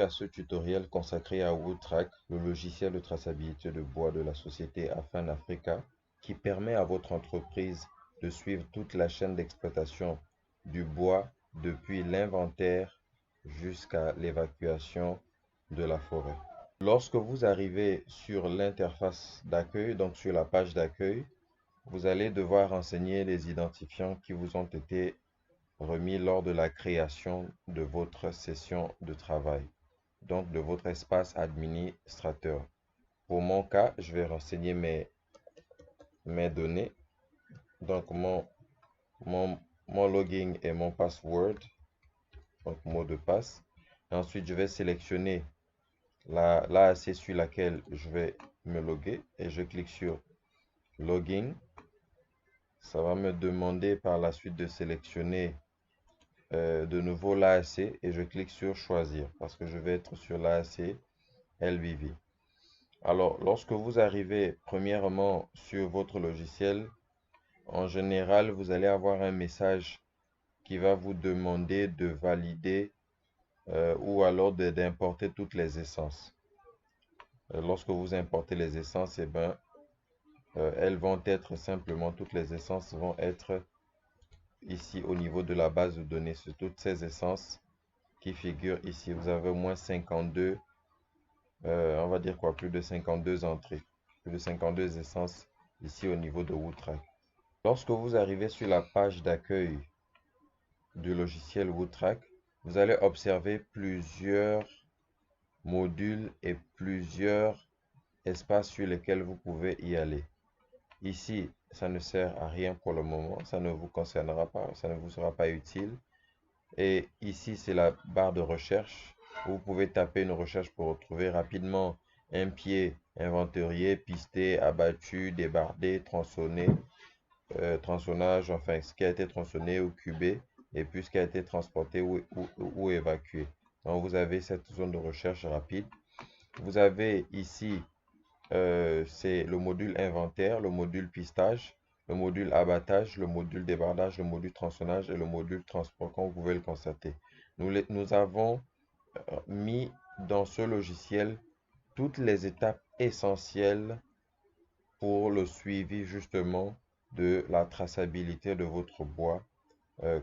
À ce tutoriel consacré à WoodTrack, le logiciel de traçabilité de bois de la société Afan Africa, qui permet à votre entreprise de suivre toute la chaîne d'exploitation du bois depuis l'inventaire jusqu'à l'évacuation de la forêt. Lorsque vous arrivez sur l'interface d'accueil, donc sur la page d'accueil, vous allez devoir renseigner les identifiants qui vous ont été remis lors de la création de votre session de travail, donc de votre espace administrateur. Pour mon cas, je vais renseigner mes données, donc mon login et mon password, donc mot de passe. Et ensuite, je vais sélectionner l'AAC sur laquelle je vais me loguer et je clique sur Login. Ça va me demander par la suite de sélectionner de nouveau l'AAC et je clique sur choisir parce que je vais être sur l'AAC LVV. Alors, lorsque vous arrivez premièrement sur votre logiciel, en général, vous allez avoir un message qui va vous demander de valider ou alors d'importer toutes les essences. Lorsque vous importez les essences, eh ben, elles vont être simplement, toutes les essences vont être ici au niveau de la base de données sur toutes ces essences qui figurent ici. Vous avez au moins 52, on va dire quoi, plus de 52 entrées, plus de 52 essences ici au niveau de WoodTrack. Lorsque vous arrivez sur la page d'accueil du logiciel WoodTrack, vous allez observer plusieurs modules et plusieurs espaces sur lesquels vous pouvez y aller. Ici, ça ne sert à rien pour le moment, ça ne vous concernera pas, ça ne vous sera pas utile. Et ici, c'est la barre de recherche. Vous pouvez taper une recherche pour retrouver rapidement un pied inventorié, pisté, abattu, débardé, tronçonné, tronçonnage, enfin ce qui a été tronçonné ou cubé, et puis ce qui a été transporté ou évacué. Donc vous avez cette zone de recherche rapide. Vous avez ici, c'est le module inventaire, le module pistage, le module abattage, le module débardage, le module tronçonnage et le module transport, comme vous pouvez le constater. Nous avons mis dans ce logiciel toutes les étapes essentielles pour le suivi justement de la traçabilité de votre bois,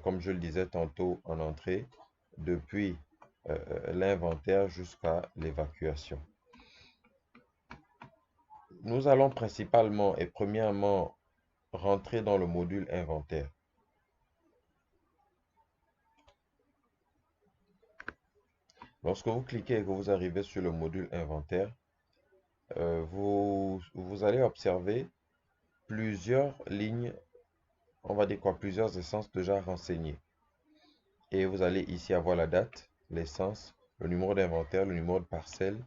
comme je le disais tantôt en entrée, depuis l'inventaire jusqu'à l'évacuation. Nous allons principalement et premièrement rentrer dans le module inventaire. Lorsque vous cliquez et que vous arrivez sur le module inventaire, vous allez observer plusieurs lignes, on va dire quoi, plusieurs essences déjà renseignées. Et vous allez ici avoir la date, l'essence, le numéro d'inventaire, le numéro de parcelle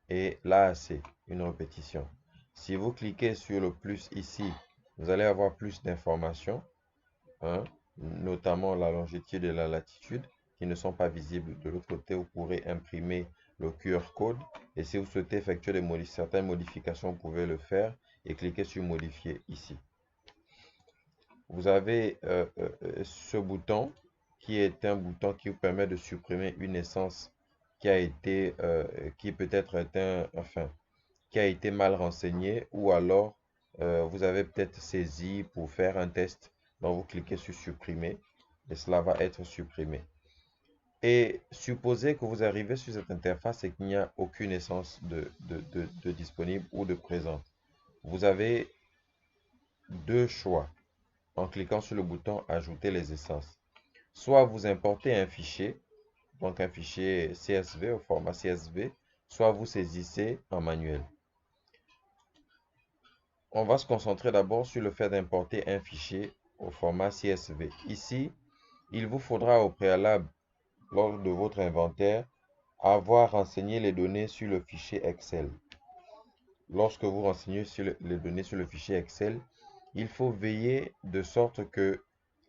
et l'AAC, une répétition. Si vous cliquez sur le plus ici, vous allez avoir plus d'informations, hein, notamment la longitude et la latitude, qui ne sont pas visibles. De l'autre côté, vous pourrez imprimer le QR code. Et si vous souhaitez effectuer certaines modifications, vous pouvez le faire et cliquer sur modifier ici. Vous avez ce bouton qui est un bouton qui vous permet de supprimer une essence qui a été, qui peut-être qui a été mal renseignée, ou alors vous avez peut-être saisi pour faire un test. Donc vous cliquez sur supprimer et cela va être supprimé. Et supposez que vous arrivez sur cette interface et qu'il n'y a aucune essence de disponible ou de présente. Vous avez deux choix en cliquant sur le bouton ajouter les essences. Soit vous importez un fichier, donc un fichier CSV au format CSV, soit vous saisissez en manuel. On va se concentrer d'abord sur le fait d'importer un fichier au format CSV. Ici, il vous faudra au préalable, lors de votre inventaire, avoir renseigné les données sur le fichier Excel. Lorsque vous renseignez les données sur le fichier Excel, il faut veiller de sorte que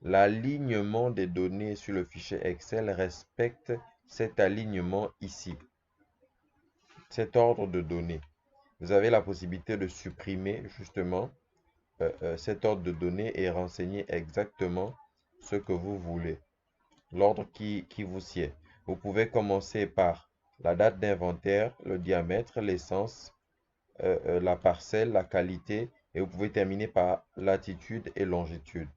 l'alignement des données sur le fichier Excel respecte cet alignement ici, cet ordre de données. Vous avez la possibilité de supprimer justement cet ordre de données et renseigner exactement ce que vous voulez, l'ordre qui vous sied. Vous pouvez commencer par la date d'inventaire, le diamètre, l'essence, la parcelle, la qualité, et vous pouvez terminer par latitude et longitude.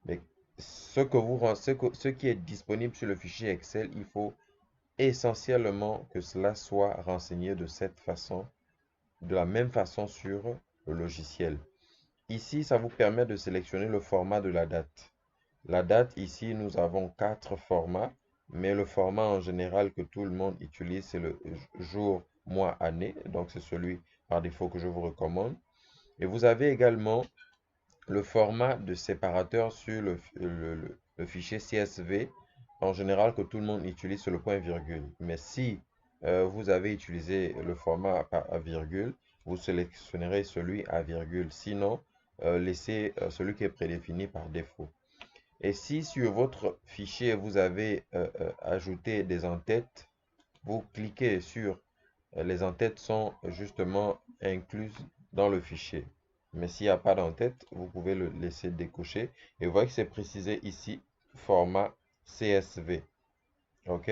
Mais ce qui est disponible sur le fichier Excel, il faut essentiellement que cela soit renseigné de cette façon, de la même façon sur le logiciel. Ici, ça vous permet de sélectionner le format de la date. La date, ici, nous avons 4 formats, mais le format en général que tout le monde utilise, c'est le jour, mois, année. Donc, c'est celui par défaut que je vous recommande. Et vous avez également le format de séparateur sur le fichier CSV. En général, que tout le monde utilise, c'est le point virgule. Mais si vous avez utilisé le format à virgule, vous sélectionnerez celui à virgule. Sinon, laissez celui qui est prédéfini par défaut. Et si sur votre fichier, vous avez ajouté des en-têtes, vous cliquez sur les en-têtes sont justement incluses dans le fichier. Mais s'il n'y a pas d'en-tête, vous pouvez le laisser décocher. Et vous voyez que c'est précisé ici, format CSV. OK?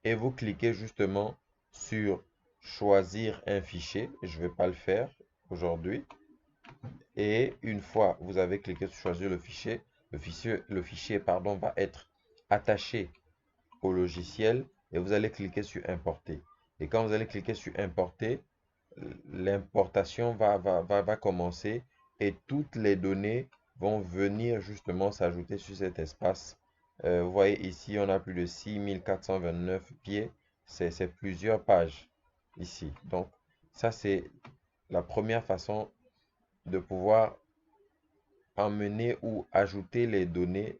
Et vous cliquez justement sur choisir un fichier. Je ne vais pas le faire aujourd'hui. Et une fois vous avez cliqué sur choisir le fichier pardon, va être attaché au logiciel et vous allez cliquer sur importer. Et quand vous allez cliquer sur importer, l'importation va commencer et toutes les données vont venir justement s'ajouter sur cet espace. Vous voyez ici, on a plus de 6429 pieds. C'est plusieurs pages ici. Donc, ça, c'est la première façon de pouvoir emmener ou ajouter les données,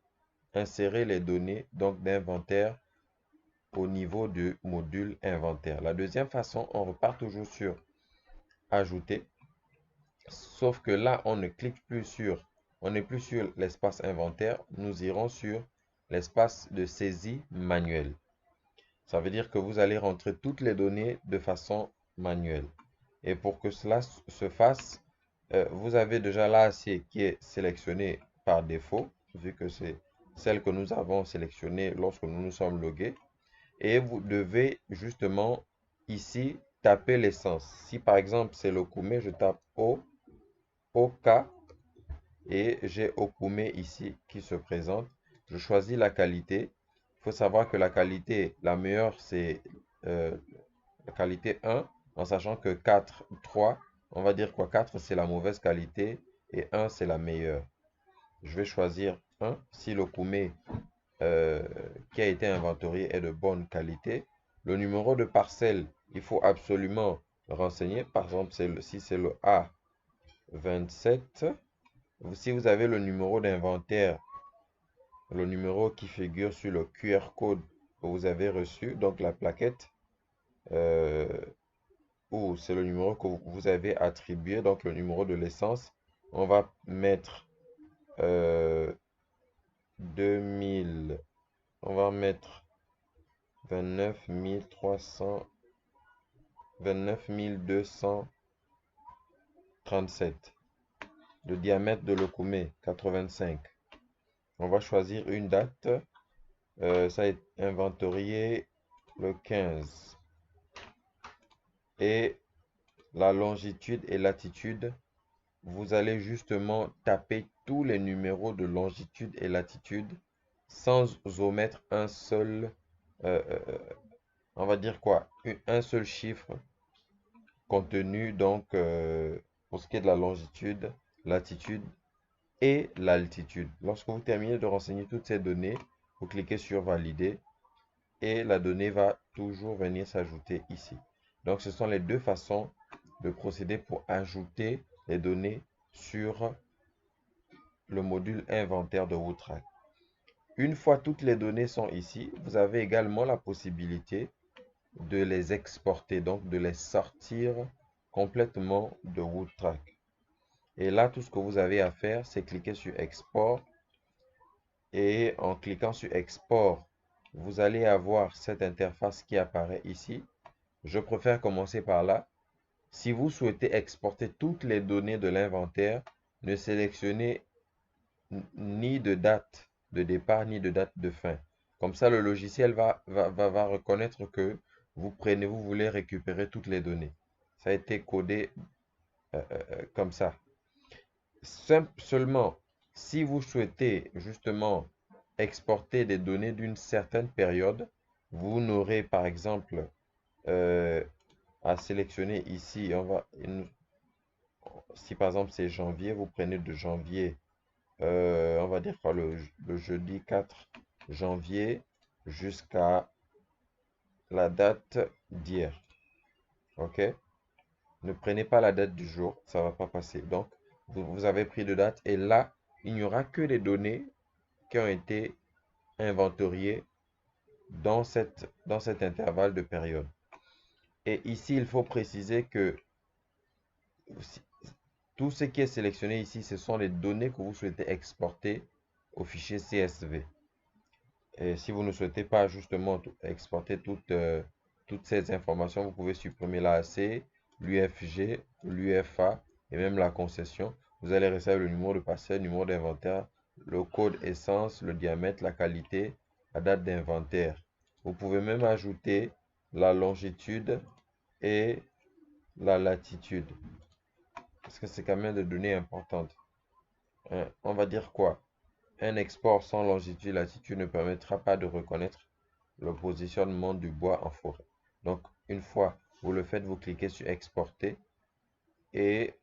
insérer les données donc d'inventaire au niveau du module inventaire. La deuxième façon, on repart toujours sur ajouter, sauf que là, on ne clique plus sur, on n'est plus sur l'espace inventaire, nous irons sur l'espace de saisie manuelle. Ça veut dire que vous allez rentrer toutes les données de façon manuelle. Et pour que cela se fasse, vous avez déjà l'AC qui est sélectionné par défaut, vu que c'est celle que nous avons sélectionnée lorsque nous nous sommes logués. Et vous devez justement ici taper l'essence. Si par exemple c'est le Okume, je tape OK et j'ai Okume ici qui se présente. Je choisis la qualité. Il faut savoir que la qualité, la meilleure, c'est la qualité 1, en sachant que 4, 3, on va dire quoi, 4 c'est la mauvaise qualité et 1 c'est la meilleure. Je vais choisir 1. Si l'Okume qui a été inventorié est de bonne qualité. Le numéro de parcelle, il faut absolument renseigner. Par exemple, si c'est le A27, si vous avez le numéro d'inventaire, le numéro qui figure sur le QR code que vous avez reçu, donc la plaquette, ou c'est le numéro que vous avez attribué, donc le numéro de l'essence, on va mettre 2000, on va mettre 29 237. Le diamètre de l'Okume, 85. On va choisir une date. Ça est inventorié le 15. Et la longitude et latitude, vous allez justement taper tous les numéros de longitude et latitude sans omettre un seul, on va dire quoi, un seul chiffre contenu donc pour ce qui est de la longitude, latitude et l'altitude. Lorsque vous terminez de renseigner toutes ces données, vous cliquez sur valider et la donnée va toujours venir s'ajouter ici. Donc ce sont les deux façons de procéder pour ajouter les données sur le module inventaire de Woodtrack. Une fois toutes les données sont ici, vous avez également la possibilité de les exporter, donc de les sortir complètement de Woodtrack. Et là, tout ce que vous avez à faire, c'est cliquer sur Export. Et en cliquant sur Export, vous allez avoir cette interface qui apparaît ici. Je préfère commencer par là. Si vous souhaitez exporter toutes les données de l'inventaire, ne sélectionnez ni de date de départ ni de date de fin. Comme ça, le logiciel va reconnaître que vous voulez récupérer toutes les données. Ça a été codé comme ça. Seulement, si vous souhaitez justement exporter des données d'une certaine période, vous n'aurez par exemple à sélectionner ici, si par exemple c'est janvier, vous prenez de janvier, on va dire quoi, le jeudi 4 janvier jusqu'à la date d'hier. Ok? Ne prenez pas la date du jour, ça va pas passer. Donc, vous avez pris de date et là, il n'y aura que les données qui ont été inventoriées dans cet intervalle de période. Et ici, il faut préciser que si- tout ce qui est sélectionné ici, ce sont les données que vous souhaitez exporter au fichier CSV. Et si vous ne souhaitez pas justement exporter toutes ces informations, vous pouvez supprimer l'AAC, l'UFG, l'UFA et même la concession. Vous allez recevoir le numéro de parcelle, le numéro d'inventaire, le code essence, le diamètre, la qualité, la date d'inventaire. Vous pouvez même ajouter la longitude et la latitude. Parce que c'est quand même des données importantes. On va dire quoi? Un export sans longitude et latitude ne permettra pas de reconnaître le positionnement du bois en forêt. Donc, une fois vous le faites, vous cliquez sur exporter et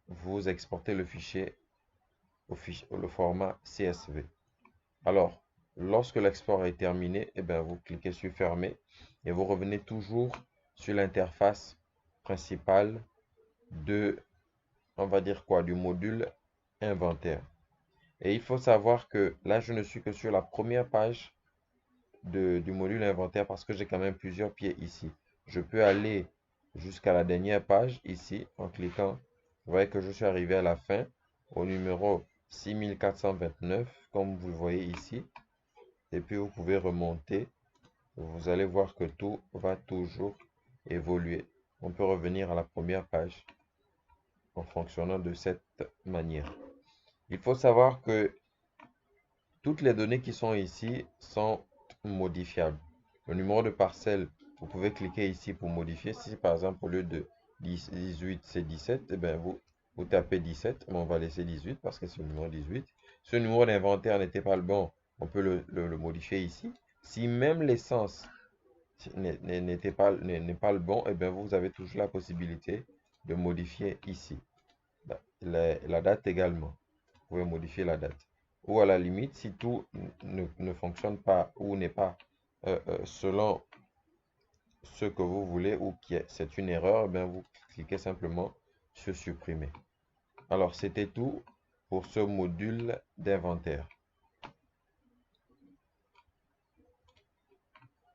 vous exportez le fichier le format CSV. Alors, lorsque l'export est terminé, vous cliquez sur fermer et vous revenez toujours sur l'interface principale on va dire quoi, du module inventaire. Et il faut savoir que là, je ne suis que sur la première page du module inventaire parce que j'ai quand même plusieurs pieds ici. Je peux aller jusqu'à la dernière page ici en cliquant. Vous voyez que je suis arrivé à la fin au numéro 6429 comme vous le voyez ici. Et puis vous pouvez remonter. Vous allez voir que tout va toujours évoluer. On peut revenir à la première page en fonctionnant de cette manière. Il faut savoir que toutes les données qui sont ici sont modifiables. Le numéro de parcelle, vous pouvez cliquer ici pour modifier. Si par exemple au lieu de 18 c'est 17, vous tapez 17, mais on va laisser 18 parce que c'est le numéro 18. Ce numéro d'inventaire n'était pas le bon, on peut le modifier ici. Si même l'essence n'est pas le bon, vous avez toujours la possibilité de modifier ici. La date également. Vous pouvez modifier la date. Ou à la limite, si tout ne fonctionne pas ou n'est pas selon ce que vous voulez ou que c'est une erreur, vous cliquez simplement sur supprimer. Alors, c'était tout pour ce module d'inventaire.